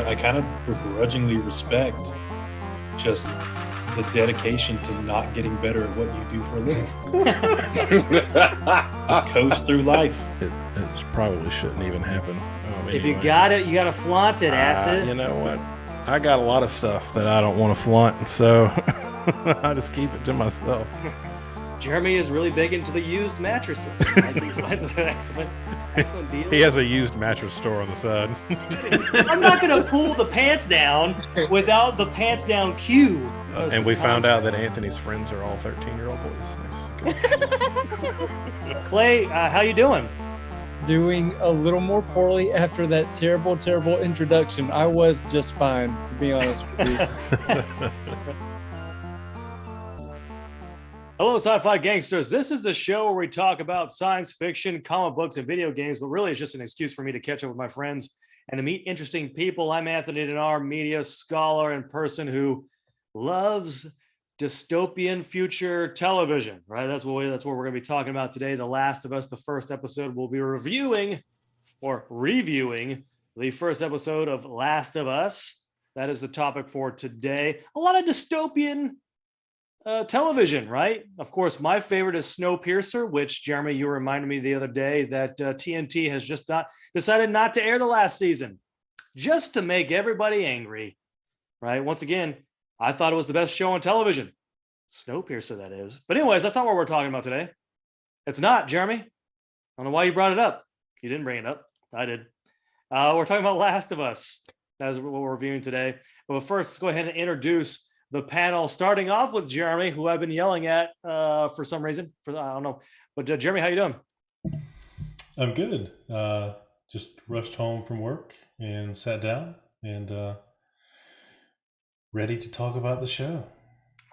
I kind of begrudgingly respect just the dedication to not getting better at what you do for a living. Just coast through life. It probably shouldn't even happen. If you got it, you got to flaunt it, Acid. You know what? I got a lot of stuff that I don't want to flaunt, so I just keep it to myself. Jeremy is really big into the used mattresses. I think that's an excellent deal. He has a used mattress store on the side. I'm not going to pull the pants down without the pants down cue. And we found out that Anthony's friends are all 13-year-old boys. Nice. Clay, how you doing? Doing a little more poorly after that terrible, terrible introduction. I was just fine, to be honest with you. Hello, sci-fi gangsters. This is the show where we talk about science fiction, comic books, and video games, but really it's just an excuse for me to catch up with my friends and to meet interesting people. I'm Anthony Denard, media scholar and person who loves dystopian future television, right? That's what we're going to be talking about today. The Last of Us, the first episode. We'll be reviewing the first episode of Last of Us. That is the topic for today. A lot of dystopian television, right? Of course, my favorite is Snowpiercer, which, Jeremy, you reminded me the other day that TNT has just decided not to air the last season, just to make everybody angry, right? Once again, I thought it was the best show on television. Snowpiercer, that is. But anyways, that's not what we're talking about today. It's not, Jeremy. I don't know why you brought it up. You didn't bring it up. I did. We're talking about Last of Us. That is what we're reviewing today. But first, let's go ahead and introduce the panel, starting off with Jeremy, who I've been yelling at for some reason. I don't know. But Jeremy, how you doing? I'm good. Just rushed home from work and sat down and ready to talk about the show.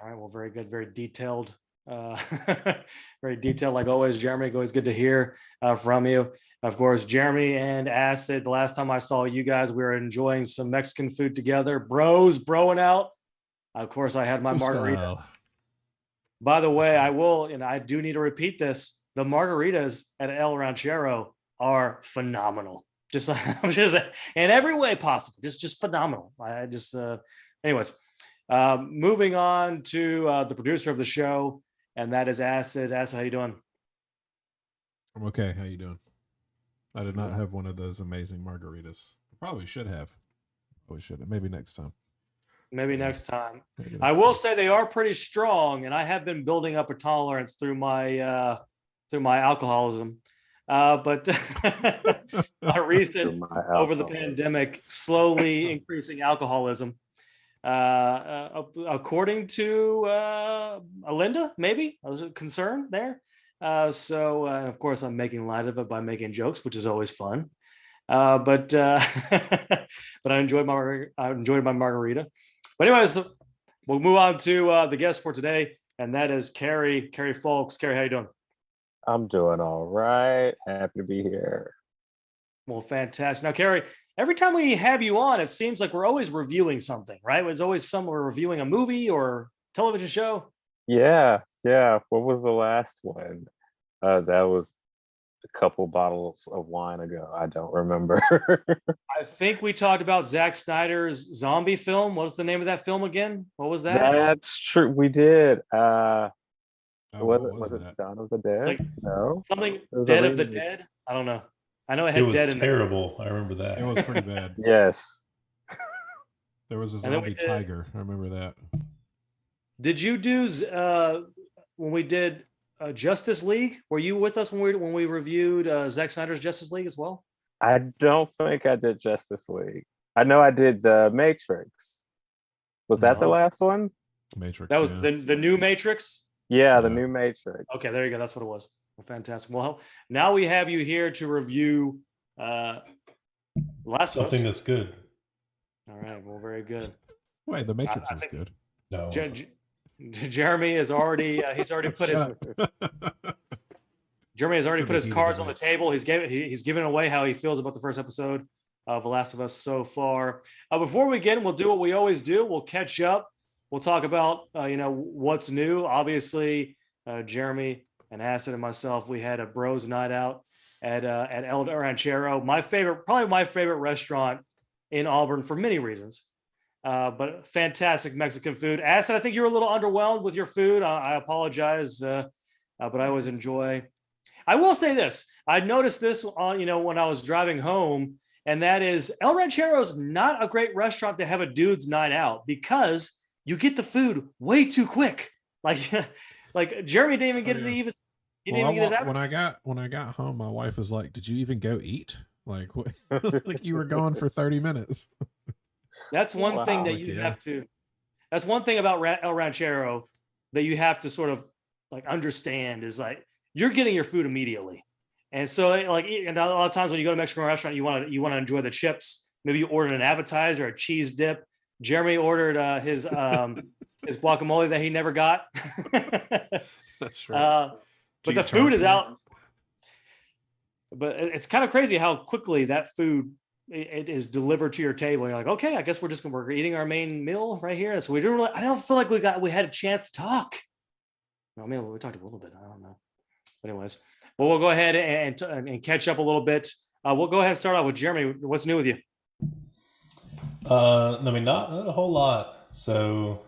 All right. Well, very good. Very detailed. Very detailed, like always, Jeremy. Always good to hear from you. Of course, Jeremy and Acid, the last time I saw you guys, we were enjoying some Mexican food together. Broing out. Of course, I had my margarita. By the way, I do need to repeat this. The margaritas at El Ranchero are phenomenal. Just in every way possible. Just phenomenal. Anyways, moving on to the producer of the show, and that is Acid. Acid, how you doing? I'm okay. How you doing? I did not have one of those amazing margaritas. Probably should have. Maybe next time. Maybe next time. I will say they are pretty strong, and I have been building up a tolerance through my alcoholism. But my recent over the pandemic, slowly increasing alcoholism. According to Alinda, maybe I was concerned there. So of course, I'm making light of it by making jokes, which is always fun. But I enjoyed my margarita. But anyways, we'll move on to the guest for today, and that is Carrie Folks. Carrie, how you doing? I'm doing all right. Happy to be here. Well, fantastic. Now, Carrie, every time we have you on, it seems like we're always reviewing something, right? It's always we're reviewing a movie or television show. Yeah. What was the last one? That was a couple bottles of wine ago. I don't remember. I think we talked about Zack Snyder's zombie film. What was the name of that film again? What was that? That's true. We did. Was it Dawn of the Dead? Like, no. Something Dead of the Dead? I don't know. I know it had dead in there. It was terrible. I remember that. It was pretty bad. Yes. There was a zombie tiger. I remember that. Did you do when we did Justice League? Were you with us when we reviewed Zack Snyder's Justice League as well? I don't think I did Justice League. I know I did the Matrix. Was that the last one? Matrix. That was the new Matrix? Yeah, the new Matrix. Okay, there you go. That's what it was. Well, fantastic. Well, now we have you here to review Last of Us. Something that's good. All right. Well, very good. Wait, the Matrix is good. No. Jeremy has already he's already put his Jeremy has already put his cards on the table. He's given away how he feels about the first episode of The Last of Us so far. Before we get in, we'll do what we always do. We'll catch up. We'll talk about what's new. Obviously, Jeremy and Acid and myself, we had a bros night out at El Ranchero. Probably my favorite restaurant in Auburn for many reasons. But fantastic Mexican food. Acid, I think you were a little underwhelmed with your food. I apologize, but I always enjoy. I will say this. I noticed this on, when I was driving home, and that is El Ranchero's not a great restaurant to have a dude's night out because you get the food way too quick. Like, like Jeremy didn't even get to even. He didn't even get his appetite. When I got home, my wife was like, "Did you even go eat? Like, what? Like you were gone for 30 minutes." That's one thing that you have to. That's one thing about El Ranchero that you have to sort of like understand is like you're getting your food immediately, and so like and a lot of times when you go to a Mexican restaurant, you want to enjoy the chips. Maybe you ordered an appetizer, a cheese dip. Jeremy ordered his guacamole that he never got. That's right. But the food is out. But it's kind of crazy how quickly that food it is delivered to your table. And you're like, okay, I guess we're eating our main meal right here. So I don't feel like we had a chance to talk. I mean, we talked a little bit. I don't know. But anyways, but we'll go ahead and catch up a little bit. We'll go ahead and start off with Jeremy. What's new with you? I mean, not a whole lot. So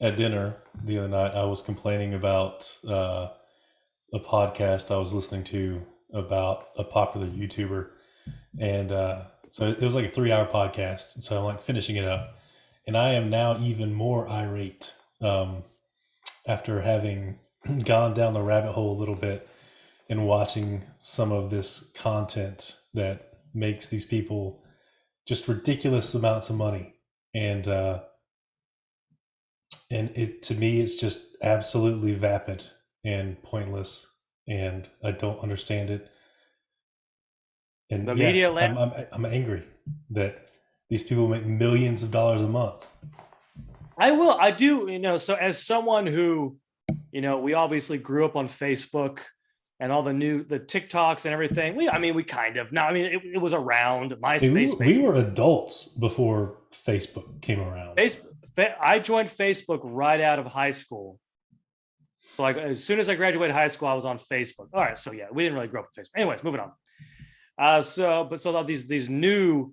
at dinner the other night, I was complaining about a podcast I was listening to about a popular YouTuber. And so it was like a 3-hour podcast. And so I'm like finishing it up. And I am now even more irate after having gone down the rabbit hole a little bit and watching some of this content that makes these people just ridiculous amounts of money. And it, to me, it's just absolutely vapid and pointless. And I don't understand it. And the media I'm angry that these people make millions of dollars a month. I do, so as someone who, we obviously grew up on Facebook and all the TikToks and everything. We kind of, it was around MySpace. We were adults before Facebook came around. I joined Facebook right out of high school. So like as soon as I graduated high school, I was on Facebook. All right. So yeah, we didn't really grow up with Facebook. Anyways, moving on. So these new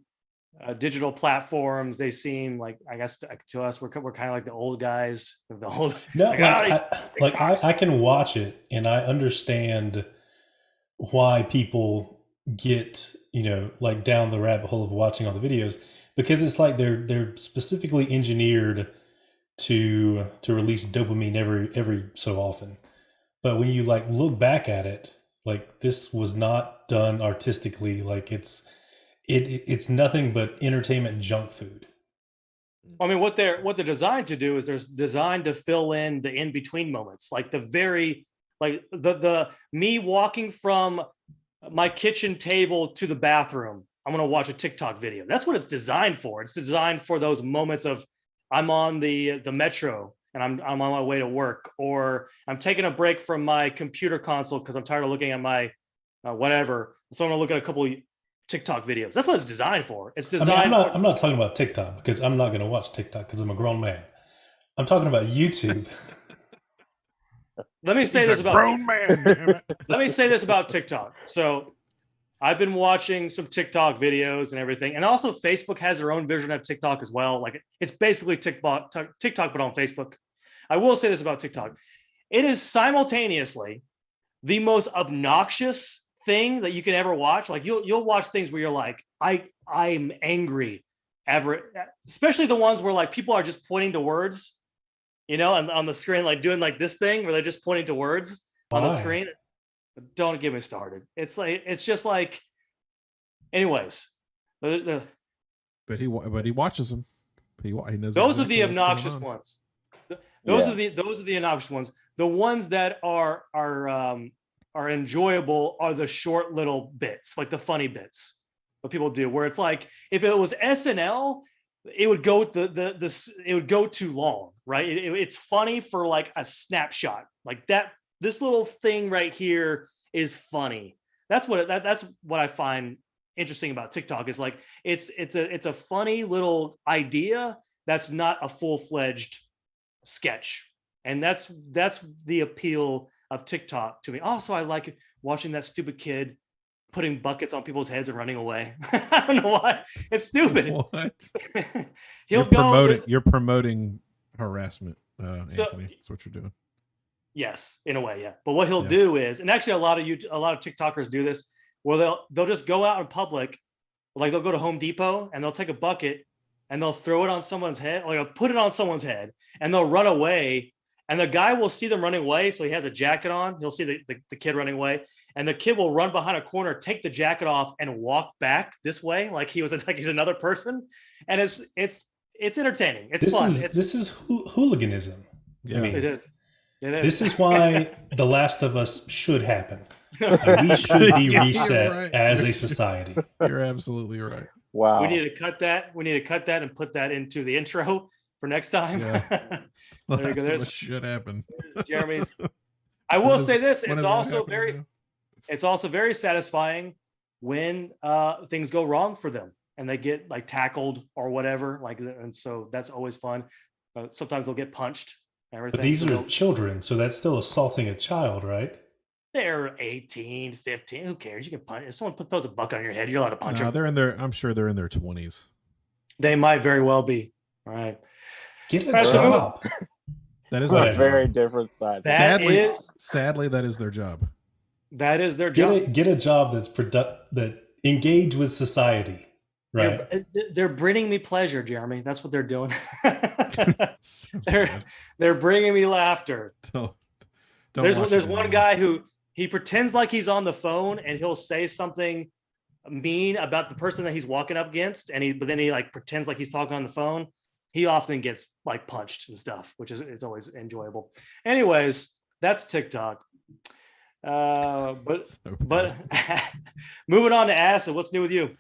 digital platforms, they seem like, I guess to us, we're kind of like the old guys of the old. No, I can watch it and I understand why people get, like down the rabbit hole of watching all the videos, because it's like they're specifically engineered to release dopamine every so often. But when you like look back at it, like this was not done artistically. Like it's nothing but entertainment junk food. I mean, what they're designed to do is they're designed to fill in the in between moments, like the me walking from my kitchen table to the bathroom. I'm gonna watch a TikTok video. That's what it's designed for. It's designed for those moments of I'm on the metro and I'm on my way to work, or I'm taking a break from my computer console because I'm tired of looking at my whatever. So I'm gonna look at a couple of TikTok videos. That's what it's designed for. It's designed. I'm not talking about TikTok because I'm not gonna watch TikTok because I'm a grown man. I'm talking about YouTube. Let me say this about grown man. Let me say this about TikTok. So I've been watching some TikTok videos and everything. And also Facebook has their own version of TikTok as well. Like it's basically TikTok, but on Facebook. I will say this about TikTok. It is simultaneously the most obnoxious thing that you can ever watch. Like you'll watch things where you're like, I'm angry especially the ones where like people are just pointing to words, on the screen, like doing like this thing where they're just pointing to words on the screen. Don't get me started. It's just like, anyways. But he watches them. He knows those are the obnoxious ones. Those are the obnoxious ones. The ones that are enjoyable are the short little bits, like the funny bits what people do. Where it's like if it was SNL, it would go it would go too long, right? It's funny for like a snapshot, like that. This little thing right here is funny. That's what I find interesting about TikTok is like it's a funny little idea that's not a full-fledged sketch, and that's the appeal of TikTok to me. Also, I like watching that stupid kid putting buckets on people's heads and running away. I don't know why. It's stupid. What? He'll go. You're promoting harassment, So Anthony. That's what you're doing. yes, in a way, yeah. But what he'll Yeah. do is, and actually a lot of TikTokers do this, where they'll just go out in public, like they'll go to Home Depot and they'll take a bucket and they'll throw it on someone's head, like they'll put it on someone's head, and they'll run away. And the guy will see them running away, so he has a jacket on. He'll see the kid running away, and the kid will run behind a corner, take the jacket off, and walk back this way, like he's another person. And it's entertaining. It's fun. This is hooliganism. Yeah. I mean, It is. this is why The Last of Us should happen. And we should be You're reset right. as a society. You're absolutely right. Wow. We need to cut that. We need to cut that and put that into the intro for next time. Yeah. There you go. Last of There's- Us should happen. There's Jeremy's. I will say this: When it's does that also happen very, now? it's also very satisfying when things go wrong for them and they get like tackled or whatever. Like, and so that's always fun. Sometimes they'll get punched. And everything. But these So are children, so that's still assaulting a child, right? they're 18, 15. Who cares? You can punch. If someone throws a bucket on your head, you're allowed to punch No, them. they're in their. I'm sure they're in their 20s. They might very well be. All right. Get a Right, so- job. That is On their a job. very different side. That Sadly, is- sadly, that is their job. That is their job. Get a job that's that engage with society, right? They're bringing me pleasure, Jeremy. That's what they're doing. So they're bad. they're bringing me laughter. Don't There's watch there's it one anymore. guy who he pretends like he's on the phone and he'll say something mean about the person that he's walking up against, and but then he like pretends like he's talking on the phone. He often gets like punched and stuff, which is it's always enjoyable. Anyways, that's TikTok. But So but bad. moving on to Acid, what's new with you?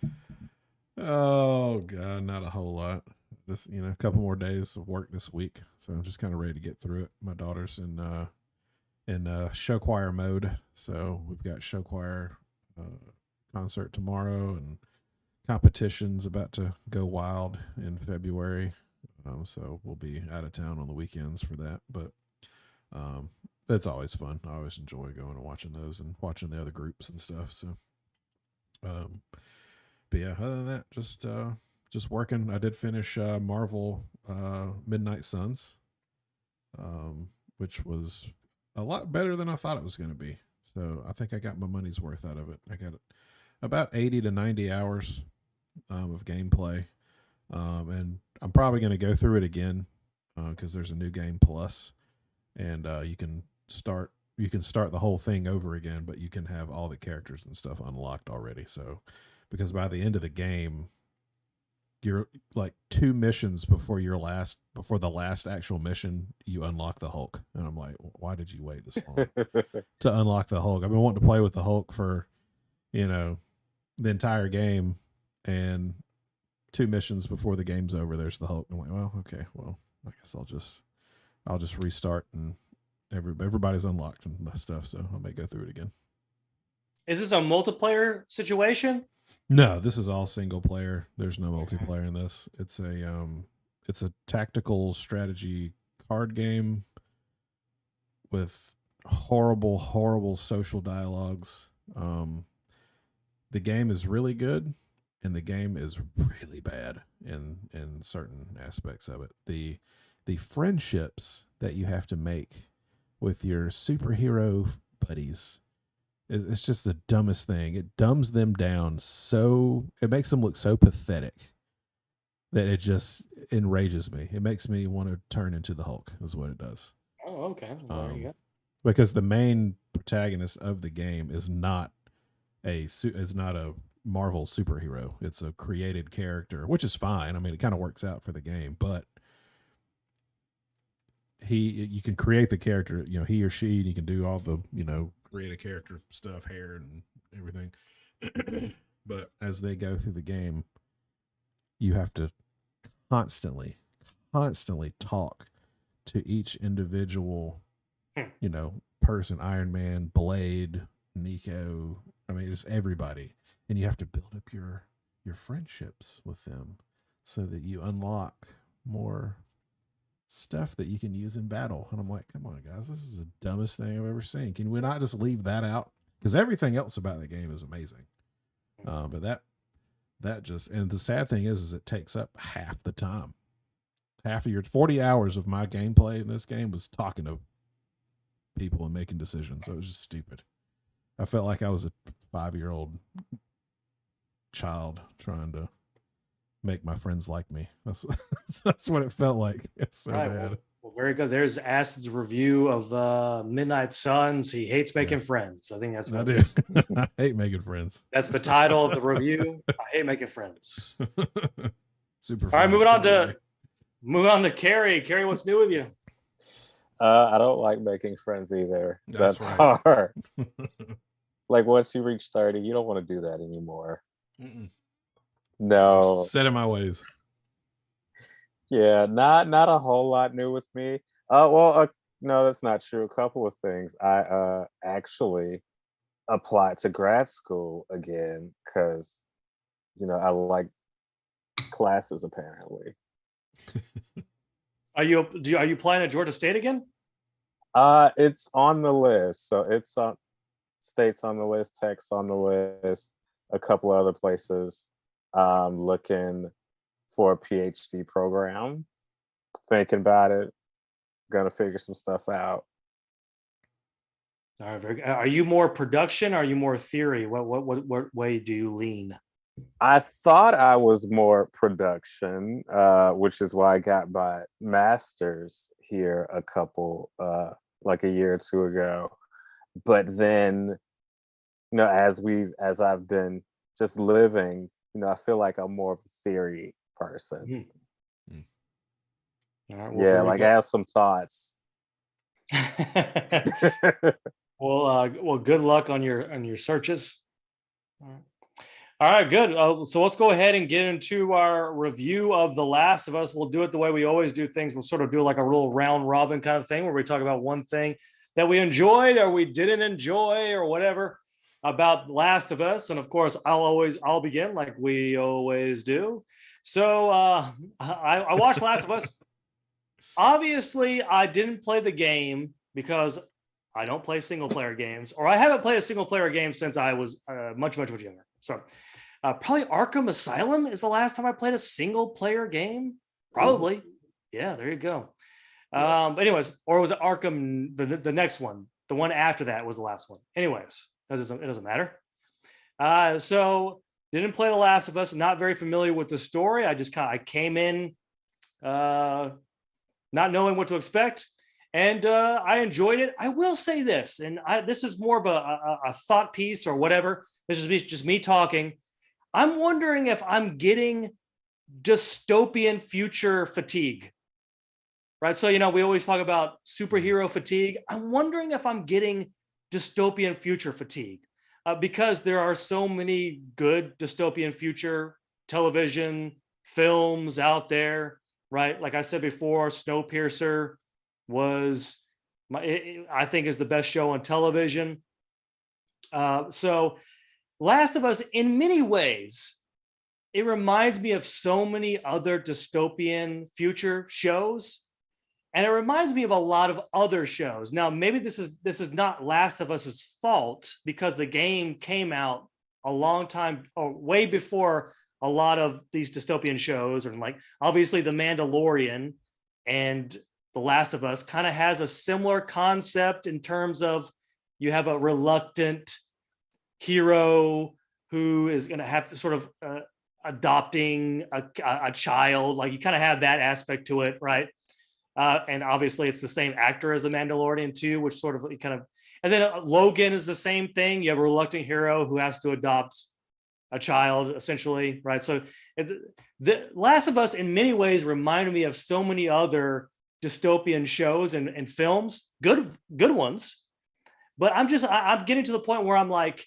Oh god, not a whole lot. This, a couple more days of work this week, so I'm just kind of ready to get through it. My daughter's in show choir mode, so we've got show choir concert tomorrow, and competitions about to go wild in February. So we'll be out of town on the weekends for that, but it's always fun. I always enjoy going and watching those and watching the other groups and stuff. So, but yeah, other than that, just working. I did finish Marvel Midnight Suns, which was a lot better than I thought it was going to be. So I think I got my money's worth out of it. I got about 80 to 90 hours of gameplay, and I'm probably going to go through it again because there's a new game plus, and you can start the whole thing over again, but you can have all the characters and stuff unlocked already. So because by the end of the game, you're like 2 missions before the last actual mission, you unlock the Hulk. And I'm like, why did you wait this long to unlock the Hulk? I've been wanting to play with the Hulk for, the entire game, and 2 missions before the game's over, there's the Hulk. I'm like, well, okay, well, I guess I'll just restart, and everybody's unlocked and that stuff, so I may go through it again. Is this a multiplayer situation? No, this is all single player. There's no multiplayer in this. It's a tactical strategy card game with horrible social dialogues. The game is really good, and the game is really bad in certain aspects of it. The friendships that you have to make with your superhero buddies, it's just the dumbest thing. It dumbs them down it makes them look so pathetic that it just enrages me. It makes me want to turn into the Hulk, is what it does. Oh, okay. Well, there you go. Because the main protagonist of the game is not a Marvel superhero. It's a created character, which is fine. I mean, it kind of works out for the game, but you can create the character, he or she, and you can do all the, create a character stuff, hair and everything. But as they go through the game, you have to constantly talk to each individual, person, Iron Man, Blade, Nico, I mean, just everybody. And you have to build up your friendships with them so that you unlock more stuff that you can use in battle. And I'm like, come on, guys, this is the dumbest thing I've ever seen. Can we not just leave that out? Because everything else about the game is amazing. But that just, and the sad thing is it takes up half the time. Half of your 40 hours of my gameplay in this game was talking to people and making decisions. It was just stupid. I felt like I was a 5-year-old child trying to make my friends like me. That's what it felt like. It's so bad. Well, very good. There's Acid's review of Midnight Suns. He hates making friends. I think that's what it is. I hate making friends. That's the title of the review. I hate making friends. Super. All right, moving on to Carrie. Carrie, what's new with you? I don't like making friends either. That's right. hard. Like once you reach 30, you don't want to do that anymore. Mm-mm. No. Set in my ways. Yeah, not a whole lot new with me. No, that's not true. A couple of things. I actually applied to grad school again because I like classes apparently. Are you applying at Georgia State again? It's on the list. So it's on State's on the list, Tech's on the list, a couple other places. Looking for a PhD program, thinking about it, gonna figure some stuff out. All right, very good. Are you more production? Or are you more theory? What way do you lean? I thought I was more production, which is why I got my master's here like a year or two ago. But then, as I've been just living, I feel like I'm more of a theory person. All right, well, I have some thoughts. Well, good luck on your searches. All right, good. So let's go ahead and get into our review of The Last of Us. We'll do it the way we always do things. We'll sort of do like a real round robin kind of thing where we talk about one thing that we enjoyed or we didn't enjoy or whatever about The Last of Us. And of course, I'll begin like we always do. So I watched Last of Us. Obviously, I didn't play the game because I don't play single player games, or I haven't played a single player game since I was much younger. So probably Arkham Asylum is the last time I played a single player game. Probably. Yeah, there you go. But anyways, or was it Arkham, the next one? The one after that was the last one. Anyways, it doesn't matter. So didn't play The Last of Us, not very familiar with the story. I came in not knowing what to expect. And I enjoyed it. I will say this, and this is more of a thought piece or whatever. This is just me talking. I'm wondering if I'm getting dystopian future fatigue, right? So, we always talk about superhero fatigue. I'm wondering if I'm getting dystopian future fatigue because there are so many good dystopian future television films out there, right? Like I said before, Snowpiercer was I think is the best show on television. So Last of Us, in many ways, it reminds me of so many other dystopian future shows. And it reminds me of a lot of other shows. Now, maybe this is not Last of Us's fault because the game came out a long time or way before a lot of these dystopian shows, and like obviously The Mandalorian and The Last of Us kind of has a similar concept in terms of you have a reluctant hero who is going to have to sort of adopting a child. Like you kind of have that aspect to it, right? And obviously it's the same actor as The Mandalorian too, which sort of and then Logan is the same thing. You have a reluctant hero who has to adopt a child essentially, right? So the Last of Us in many ways reminded me of so many other dystopian shows and films, good ones. But I'm getting to the point where I'm like,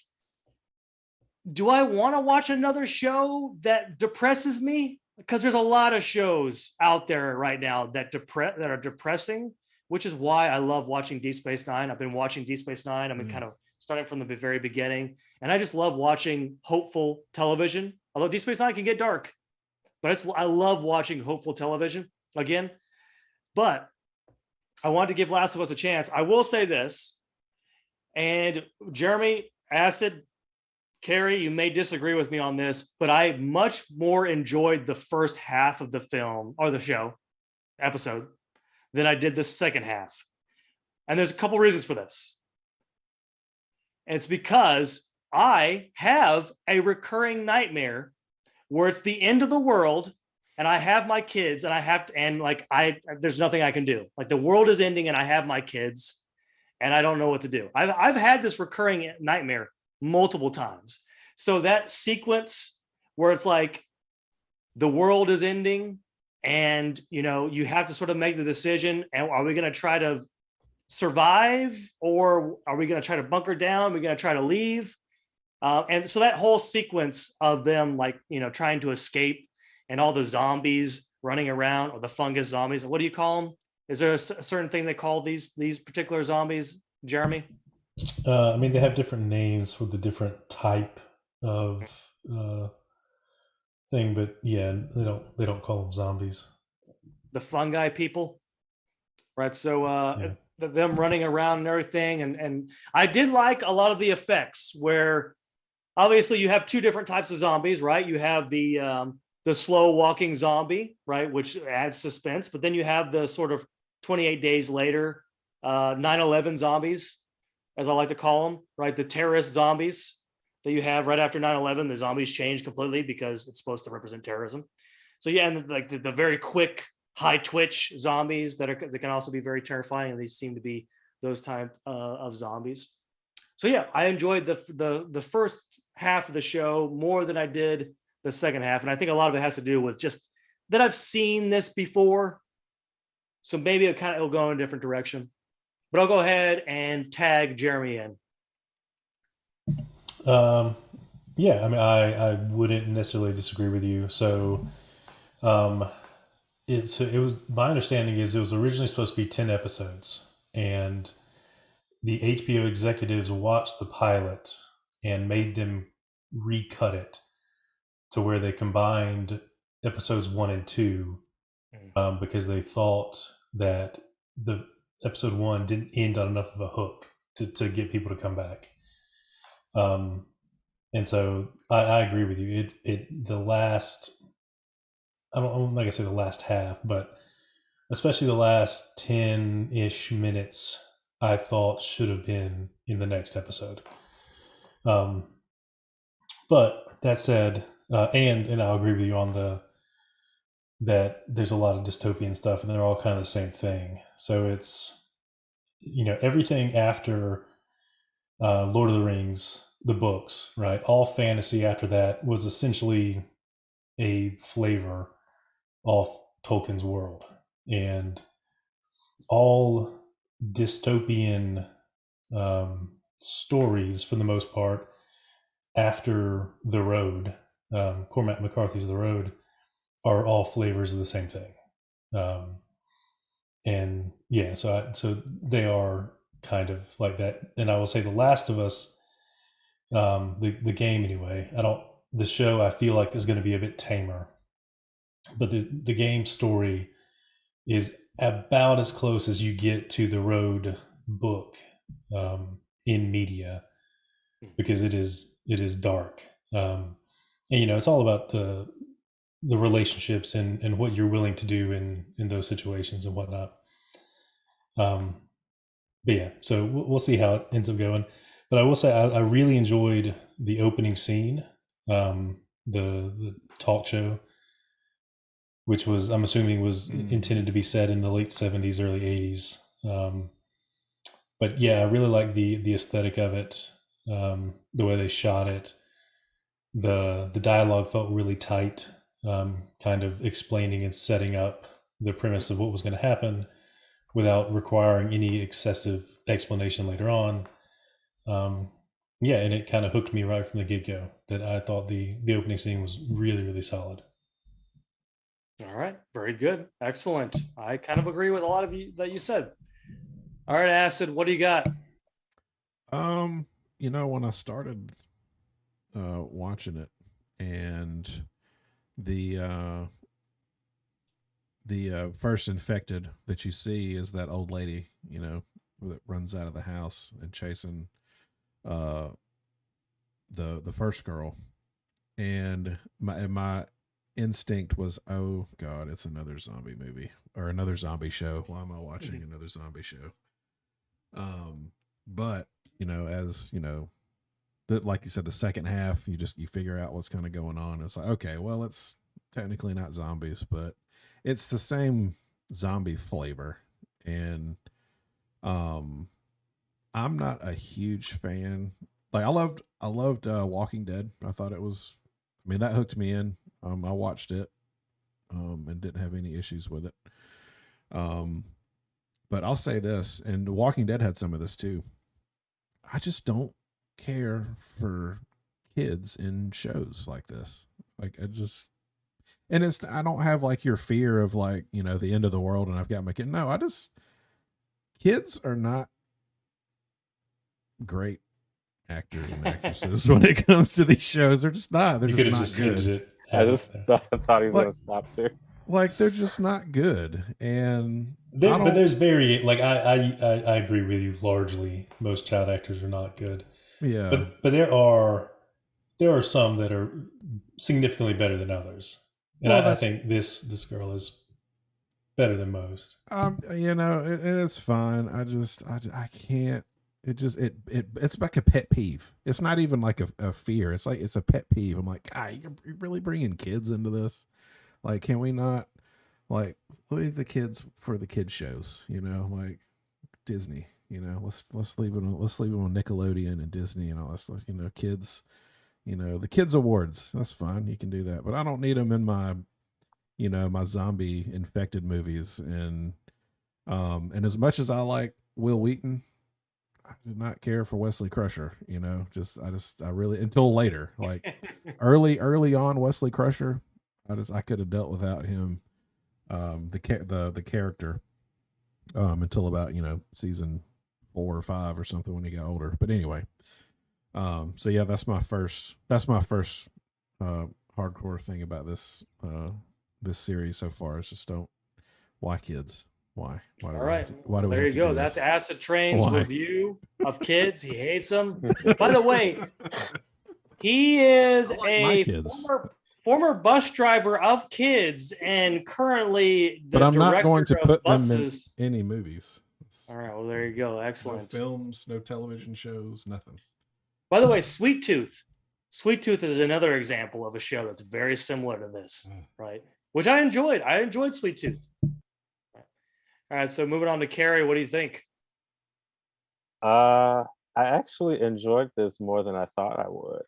do I want to watch another show that depresses me? Because there's a lot of shows out there right now that are depressing, which is why I love watching Deep Space Nine. I've been watching Deep Space Nine. I've been kind of starting from the very beginning, and I just love watching hopeful television. Although Deep Space Nine can get dark, but I love watching hopeful television again. But I wanted to give Last of Us a chance. I will say this, and Jeremy, Acid, Carrie, you may disagree with me on this, but I much more enjoyed the first half of the film or the show episode than I did the second half. And there's a couple reasons for this. And it's because I have a recurring nightmare where it's the end of the world and I have my kids and there's nothing I can do. Like the world is ending and I have my kids and I don't know what to do. I've had this recurring nightmare multiple times. So that sequence where it's like the world is ending and you have to sort of make the decision, and are we going to try to survive or are we going to try to bunker down? Are we going to try to leave? And so that whole sequence of them trying to escape and all the zombies running around, or the fungus zombies, what do you call them? Is there a certain thing they call these particular zombies, Jeremy? I mean, they have different names for the different type of thing, but yeah, they don't call them zombies. The fungi people, right? So them running around and everything, and I did like a lot of the effects where obviously you have two different types of zombies, right? You have the slow walking zombie, right, which adds suspense, but then you have the sort of 28 days later 9/11 zombies, as I like to call them, right? The terrorist zombies that you have right after 9/11, the zombies change completely because it's supposed to represent terrorism. So yeah, and like the very quick, high twitch zombies that can also be very terrifying, and these seem to be those type of zombies. So yeah, I enjoyed the first half of the show more than I did the second half, and I think a lot of it has to do with just that I've seen this before, so maybe it'll go in a different direction. But I'll go ahead and tag Jeremy in. Yeah, I mean, I wouldn't necessarily disagree with you. So, it was, my understanding is it was originally supposed to be 10 episodes, and the HBO executives watched the pilot and made them recut it to where they combined episodes 1 and 2, because they thought that the episode 1 didn't end on enough of a hook to get people to come back. And so I agree with you. The last, I'm not going to say the last half, but especially the last 10-ish minutes, I thought should have been in the next episode. But that said, and I'll agree with you on that there's a lot of dystopian stuff and they're all kind of the same thing. So it's, everything after Lord of the Rings, the books, right? All fantasy after that was essentially a flavor of Tolkien's world. And all dystopian stories, for the most part, after The Road, Cormac McCarthy's The Road, are all flavors of the same thing. And yeah, so they are kind of like that. And I will say The Last of Us, the game anyway, the show I feel like is going to be a bit tamer, but the game story is about as close as you get to the Road book in media, because it is dark, and it's all about the relationships and what you're willing to do in those situations and whatnot. But yeah, so we'll see how it ends up going. But I will say I really enjoyed the opening scene, the talk show, which was, I'm assuming, was intended to be set in the late 70s, early 80s. But yeah, I really like the aesthetic of it, the way they shot it. The dialogue felt really tight, kind of explaining and setting up the premise of what was going to happen without requiring any excessive explanation later on. Yeah, and it kind of hooked me right from the get-go. That I thought the opening scene was really, really solid. All right, very good, excellent. I kind of agree with a lot of you that you said. All right, Acid, what do you got? When I started watching it, and the the first infected that you see is that old lady, that runs out of the house and chasing uh the first girl. And my instinct was, oh god, it's another zombie movie or another zombie show. Why am I watching another zombie show? But as like you said, the second half, you figure out what's kind of going on. It's like, okay, well, it's technically not zombies, but it's the same zombie flavor. And I'm not a huge fan. Like I loved Walking Dead. I thought it was, I mean, that hooked me in. I watched it and didn't have any issues with it. But I'll say this, and The Walking Dead had some of this too. I just don't care for kids in shows like this. Like and I don't have like your fear of like, the end of the world and I've got my kid. No, kids are not great actors and actresses when it comes to these shows. They're just not. They're You just could have not just good. ended it. I just thought he was Like- gonna stop too. Like they're just not good. And But there's like I agree with you largely. Most child actors are not good. yeah. But there are some that are significantly better than others. And Well, I think this girl is better than most. And it's fine. I can't. It's like a pet peeve. It's not even like a fear. It's like it's a pet peeve. I'm like, you're really bringing kids into this. Like, can we not like leave the kids for the kid shows? Like Disney. Let's leave it on Nickelodeon and Disney and all that stuff. Kids. The kids awards. That's fine. You can do that, but I don't need them in my my zombie infected movies. And as much as I like Will Wheaton, I did not care for Wesley Crusher. I really, until later, like early on Wesley Crusher, I could have dealt without him, the character, until about season 4 or 5 or something when he got older. But anyway, so yeah, that's my first hardcore thing about this series so far. Is just why kids? Why? Why do All we right. have to- why do we There have you to go. do That's this? Acid Train's Why? review of kids. He hates them. By the way, he is I like my a kids. former bus driver of kids and currently the But I'm not director going to of put them in buses. any movies. All right. Well, there you go. No Excellent. films, no television shows, nothing. By the way, Sweet Tooth. Sweet Tooth is another example of a show that's very similar to this, right? Which I enjoyed. I enjoyed Sweet Tooth. All right, so moving on to Carrie, what do you think? I actually enjoyed this more than I thought I would.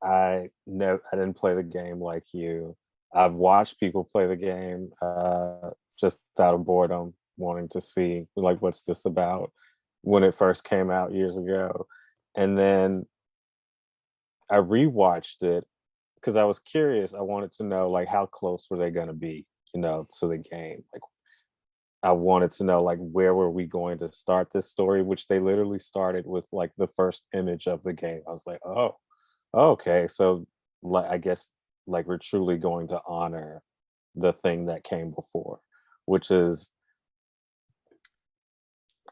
I didn't play the game like you. I've watched people play the game just out of boredom, wanting to see like what's this about when it first came out years ago. And then I rewatched it because I was curious. I wanted to know like how close were they going to be, to the game. Like I wanted to know like where were we going to start this story, which they literally started with like the first image of the game. I was like, oh, okay, so like I guess like we're truly going to honor the thing that came before, which is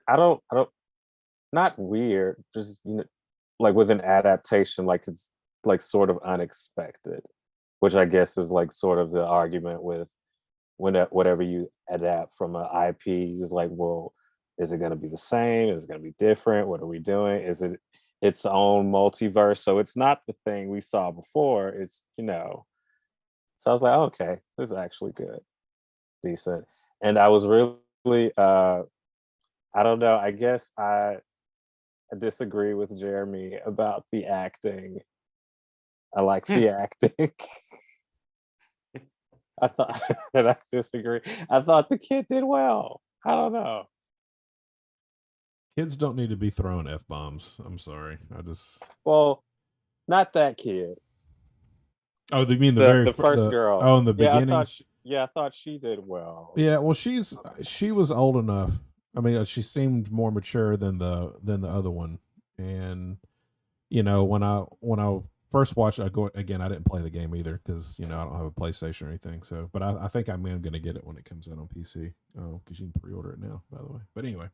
I don't not weird, just like with an adaptation, like it's like sort of unexpected, which I guess is like sort of the argument with whatever you adapt from an IP is like, well, is it going to be the same? Is it going to be different? What are we doing? Is it its own multiverse? So it's not the thing we saw before. It's So I was like, okay, this is actually good, decent, and I was really I don't know. I guess I disagree with Jeremy about the acting. I like the acting. I thought, and I disagree. I thought the kid did well. I don't know. Kids don't need to be throwing F-bombs. I'm sorry. Well, not that kid. Oh, you mean The first girl. Oh, in the Yeah, beginning. I thought she did well. Yeah, well, she was old enough. I mean, she seemed more mature than the other one. And when I first watch, I go again. I didn't play the game either because I don't have a PlayStation or anything. So, but I think I'm going to get it when it comes out on PC. Oh, because you can pre-order it now, by the way. But anyway,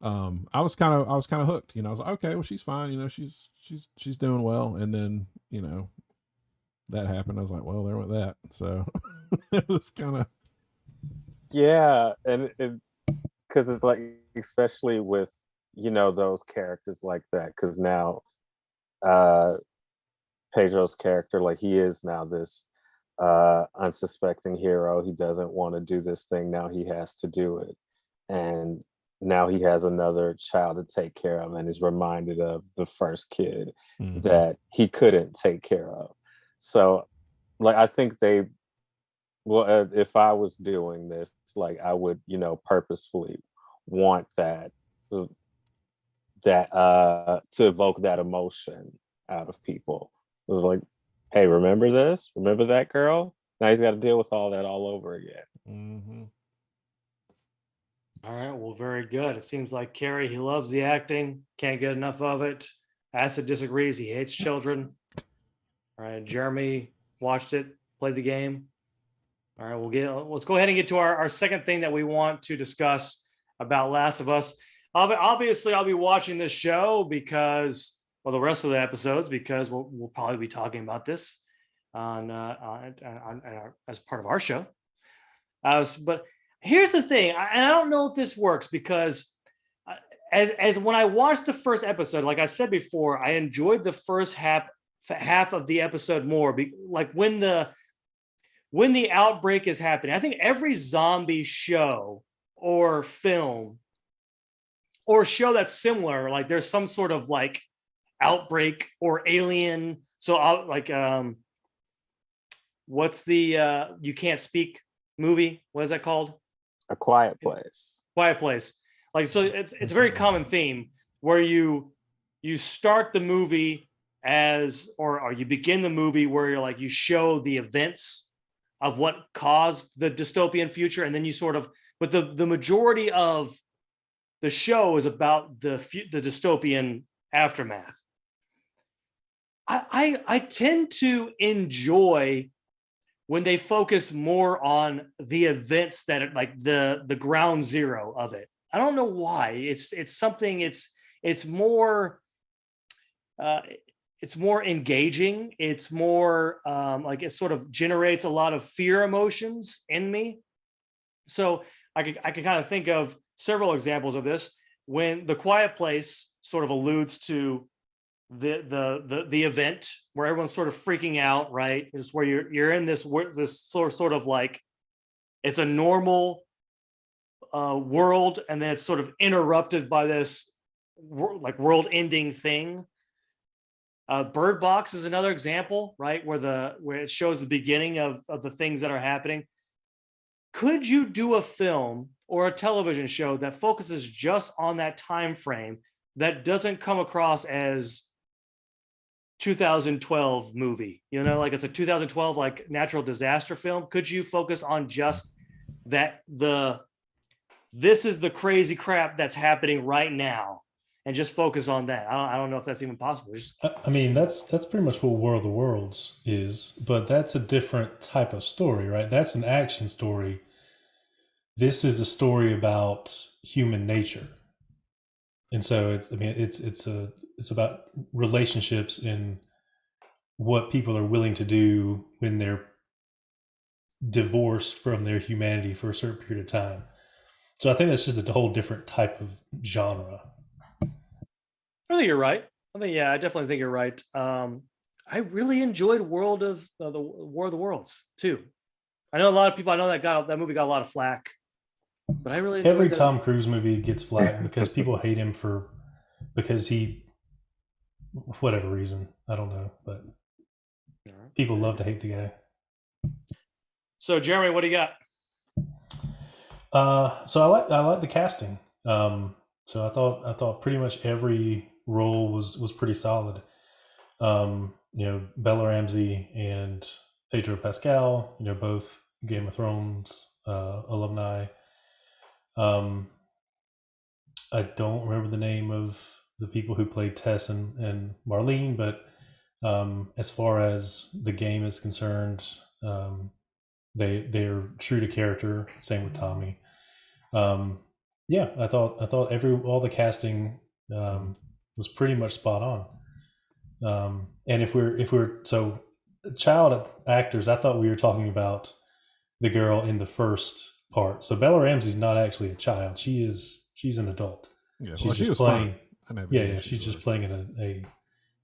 I was kind of hooked. I was like, okay, well, she's fine. She's doing well. And then that happened. I was like, well, there went that. So it was kind of Yeah, and because it's like, especially with those characters like that, because now uh Pedro's character, like, he is now this unsuspecting hero. He doesn't want to do this thing. Now he has to do it. And now he has another child to take care of, and is reminded of the first kid that he couldn't take care of. So, like, I think if I was doing this, like, I would, purposefully want that to evoke that emotion out of people. It was like, hey, remember this? Remember that girl? Now he's got to deal with all that all over again. Mm-hmm. All right, well, very good. It seems like Carrie, he loves the acting, can't get enough of it. Acid disagrees, he hates children. All right, Jeremy watched it, played the game. All right, let's go ahead and get to our second thing that we want to discuss about Last of Us. Obviously, I'll be watching this show because, well, the rest of the episodes, because we'll probably be talking about this on as part of our show. But here's the thing, and I don't know if this works, because as when I watched the first episode, like I said before, I enjoyed the first half of the episode more. Like when the outbreak is happening, I think every zombie show or film or show that's similar, like there's some sort of like outbreak or alien. So what's the You Can't Speak movie? What is that called? A Quiet Place. Quiet Place. Like, so it's a very common theme where you start the movie or you begin the movie where you're like, you show the events of what caused the dystopian future, and then you sort of, but the majority of the show is about the dystopian aftermath. I tend to enjoy when they focus more on the events that are like the ground zero of it. I don't know why. It's something. It's more engaging. It's more like it sort of generates a lot of fear emotions in me. So I could kind of think of several examples of this when The Quiet Place sort of alludes to the event where everyone's sort of freaking out, right? It's where you're in this sort of like, it's a normal world, and then it's sort of interrupted by this like world-ending thing. Bird Box is another example, right, where it shows the beginning of the things that are happening. Could you do a film or a television show that focuses just on that time frame, that doesn't come across as 2012 movie, like it's a 2012 like natural disaster film? Could you focus on just that, this is the crazy crap that's happening right now, and just focus on that? I don't know if that's even possible. I mean, that's pretty much what War of the Worlds is, but that's a different type of story, right? That's an action story. This is a story about human nature, and so it's about relationships and what people are willing to do when they're divorced from their humanity for a certain period of time. So I think that's just a whole different type of genre. I think you're right. I definitely think you're right. I really enjoyed the War of the Worlds too. I know a lot of people. I know that movie got a lot of flack, but I really enjoyed Every that. Tom Cruise movie gets flack because people hate him because he, whatever reason, I don't know, but people love to hate the guy. So Jeremy, what do you got? So I like the casting. So I thought pretty much every role was pretty solid. Bella Ramsey and Pedro Pascal, both Game of Thrones alumni. I don't remember the name of the people who played Tess and Marlene, but As far as the game is concerned, they're true to character. Same with Tommy. Yeah, I thought all the casting was pretty much spot on. And if we're so child actors, I thought we were talking about the girl in the first part. So Bella Ramsey's not actually a child. She's an adult. Yeah, She's well, she just was playing. fine. I never Yeah, knew yeah. she She's just was. playing a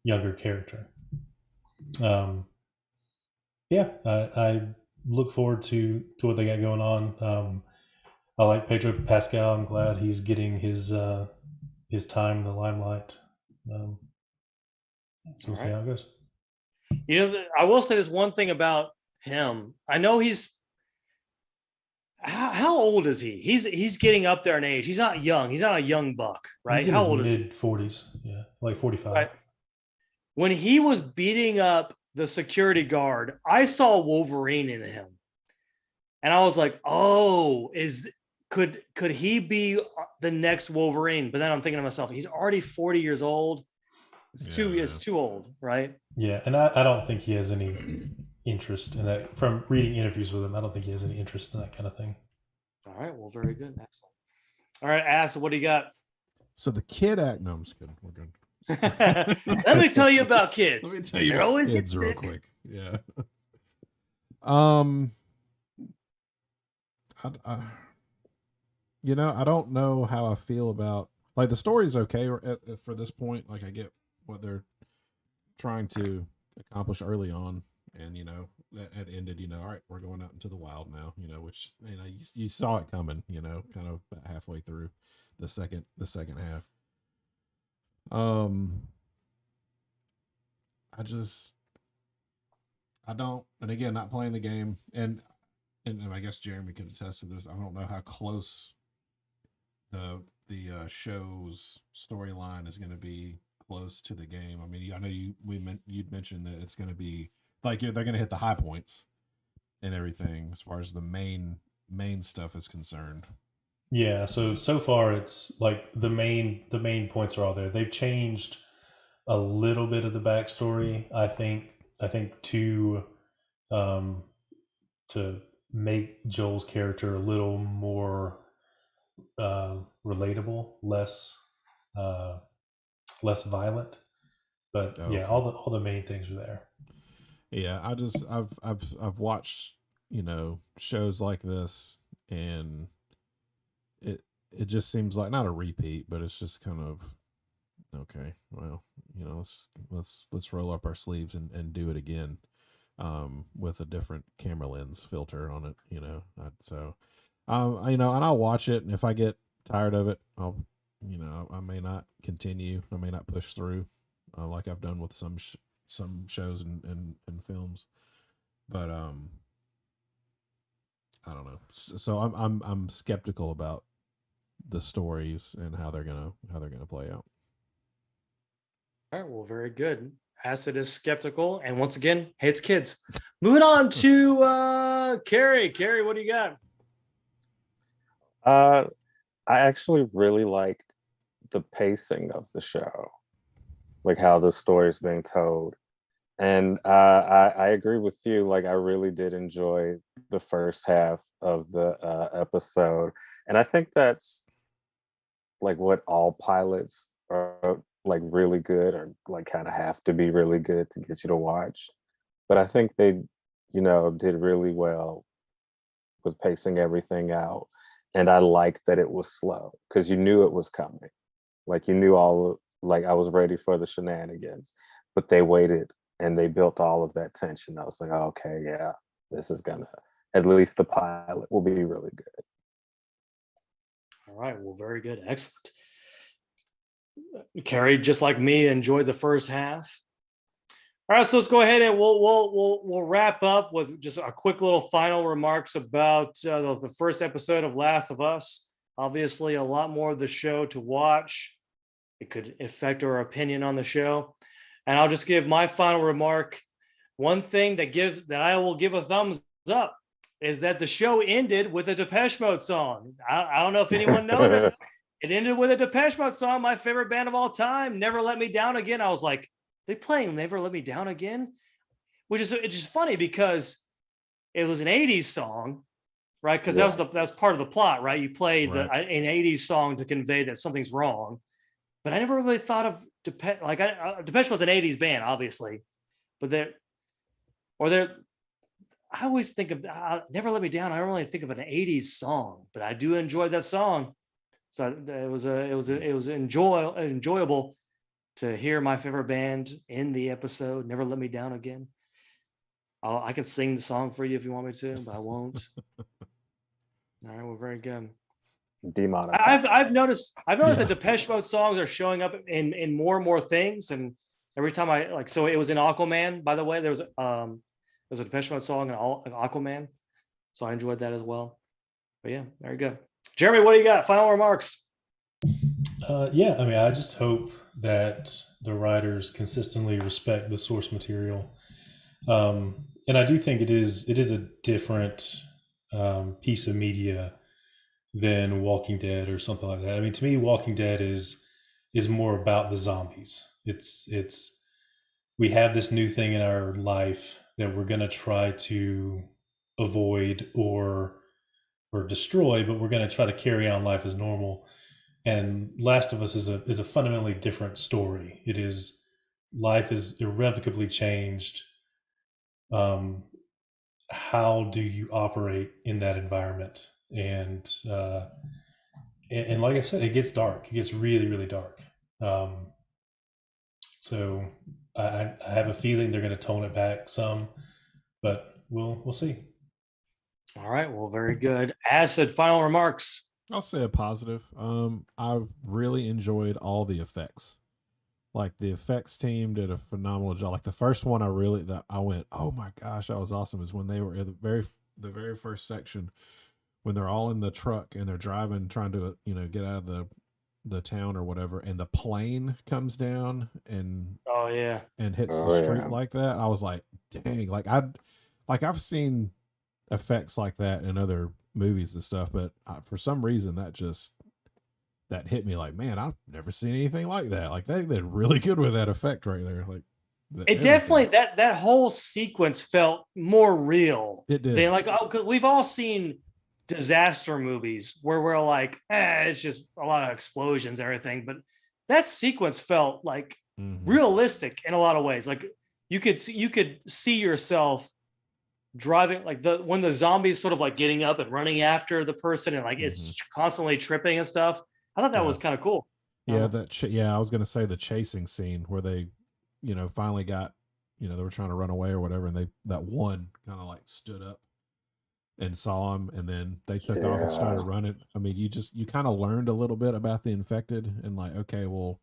younger character. Yeah, I look forward to what they got going on. I like Pedro Pascal. I'm glad he's getting his time in the limelight. So we'll see how it goes. You know, I will say this one thing about him. I know he's how old is he? He's getting up there in age. He's not young. He's not a young buck, right? He's in How his old is he? mid-40s. Yeah, like 45. Right. When he was beating up the security guard, I saw Wolverine in him, and I was like, "Oh, could he be the next Wolverine?" But then I'm thinking to myself, he's already 40 years old. It's too old, right? Yeah, and I don't think he has any interest in that. From reading interviews with him, I don't think he has any interest in that kind of thing. All right, well, very good, excellent. All right, Ass, what do you got? So the kid act. No, I'm just kidding. We're good. Let me tell you about kids. Let me tell you They about always get kids real sick. quick. Yeah. I don't know how I feel about like the story's okay for this point. Like I get what they're trying to accomplish early on, and that had ended. All right, we're going out into the wild now. Which you saw it coming. Kind of about halfway through the second half. I don't, and again, not playing the game, and I guess Jeremy could attest to this. I don't know how close the show's storyline is going to be close to the game. I mean, I know you'd mentioned that it's going to be like they're going to hit the high points and everything as far as the main stuff is concerned. Yeah, so far it's like the main points are all there. They've changed a little bit of the backstory, I think to make Joel's character a little more relatable, less violent. But Okay. yeah, all the main things are there. Yeah, I've watched shows like this, and it just seems like not a repeat, but it's just kind of okay. Well, let's roll up our sleeves and do it again, with a different camera lens filter on it. And I'll watch it, and if I get tired of it, I may not continue. I may not push through, like I've done with some shows and films. But I don't know. So I'm skeptical about the stories and how they're gonna play out. All right, well, very good. Acid is skeptical, and once again, hates kids. Moving on to Carrie. Carrie, what do you got? I actually really liked the pacing of the show, like how the story is being told. And I agree with you. Like I really did enjoy the first half of the episode, and I think that's like what all pilots are like really good, or like kind of have to be really good to get you to watch. But I think they, did really well with pacing everything out, and I liked that it was slow because you knew it was coming. Like you knew like I was ready for the shenanigans, but they waited and they built all of that tension. I was like, oh, okay, yeah, this is gonna, at least the pilot will be really good. All right, well, very good, excellent. Carrie, just like me, enjoyed the first half. All right, so let's go ahead and we'll wrap up with just a quick little final remarks about the first episode of Last of Us. Obviously, a lot more of the show to watch. It could affect our opinion on the show. And I'll just give my final remark. One thing that I will give a thumbs up is that the show ended with a Depeche Mode song. I don't know if anyone noticed. It ended with a Depeche Mode song, my favorite band of all time, Never Let Me Down Again. I was like, they playing Never Let Me Down Again, which is it's just funny because it was an 80s song, right? Because Yeah. that was part of the plot, right? You play Right. an 80s song to convey that something's wrong. But I never really thought of Depeche, like Depeche was an 80s band, obviously, but I always think of Never Let Me Down. I don't really think of an 80s song, but I do enjoy that song. So it was enjoyable to hear my favorite band in the episode. Never Let Me Down Again. I can sing the song for you if you want me to, but I won't. All right, well, very good. Demonetized. I've noticed Yeah. that Depeche Mode songs are showing up in more and more things, and every time I like, so it was in Aquaman. By the way, there's a Depeche Mode song in Aquaman, so I enjoyed that as well. But yeah, very good. Jeremy, what do you got? Final remarks. Yeah, I mean, I just hope that the writers consistently respect the source material, and I do think it is a different piece of media than Walking Dead or something like that. I mean, to me, Walking Dead is more about the zombies. It's we have this new thing in our life that we're going to try to avoid or destroy, but we're going to try to carry on life as normal. And Last of Us is a fundamentally different story. It is life is irrevocably changed. How do you operate in that environment? And like I said, it gets dark. It gets really, really dark. So I have a feeling they're going to tone it back some, but we'll see. All right, well, very good. Acid, final remarks. I'll say a positive. I really enjoyed all the effects. Like the effects team did a phenomenal job. Like the first one, I went, oh my gosh, that was awesome. Is when they were in the very first section when they're all in the truck and they're driving, trying to get out of the town or whatever, and the plane comes down and Oh yeah, hits Oh, the street yeah. like that. I was like, dang, I've seen effects like that in other movies and stuff, but for some reason that hit me like, man, I've never seen anything like that. Like they did really good with that effect right there. Like it definitely that whole sequence felt more real. It did. Than like, oh, 'cause we've all seen disaster movies where we're like, it's just a lot of explosions, and everything, but that sequence felt like realistic in a lot of ways. Like you could see yourself driving, like when the zombies sort of like getting up and running after the person and like it's constantly tripping and stuff. I thought that was kind of cool. Yeah, I was gonna say the chasing scene where they, finally got, they were trying to run away or whatever, and that one kind of like stood up and saw him, and then they took off and started running. I mean, you kind of learned a little bit about the infected, and like, okay, well,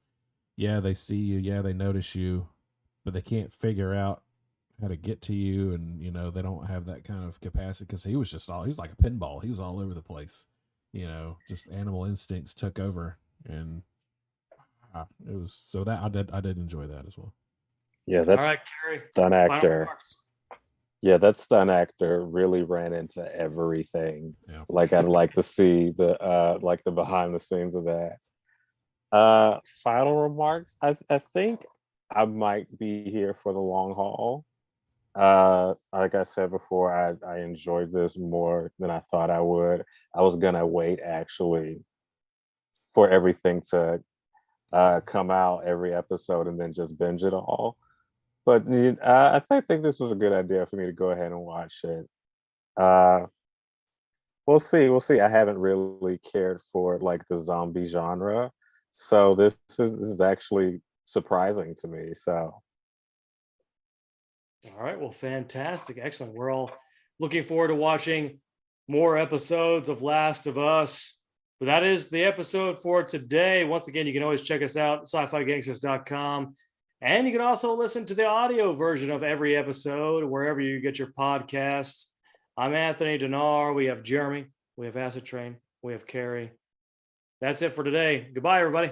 yeah, they see you, yeah, they notice you, but they can't figure out how to get to you, and they don't have that kind of capacity because he was like a pinball. He was all over the place. Just animal instincts took over, and it was so that I did enjoy that as well. Yeah, that's all right, Carrie. stunt Final actor. remarks. Yeah, that stunt actor really ran into everything. Yeah. Like I'd like to see the behind the scenes of that. Final remarks. I think I might be here for the long haul. Like I said before, I enjoyed this more than I thought I would. I was gonna wait actually for everything to come out every episode and then just binge it all. But I think this was a good idea for me to go ahead and watch it. We'll see. We'll see. I haven't really cared for like the zombie genre, so this is actually surprising to me. So All right, well, fantastic, excellent. We're all looking forward to watching more episodes of Last of Us. But that is the episode for today. Once again, you can always check us out, sci-figangsters.com. And you can also listen to the audio version of every episode wherever you get your podcasts. I'm Anthony Denar. We have Jeremy. We have Acidtrain. We have Carrie. That's it for today. Goodbye, everybody.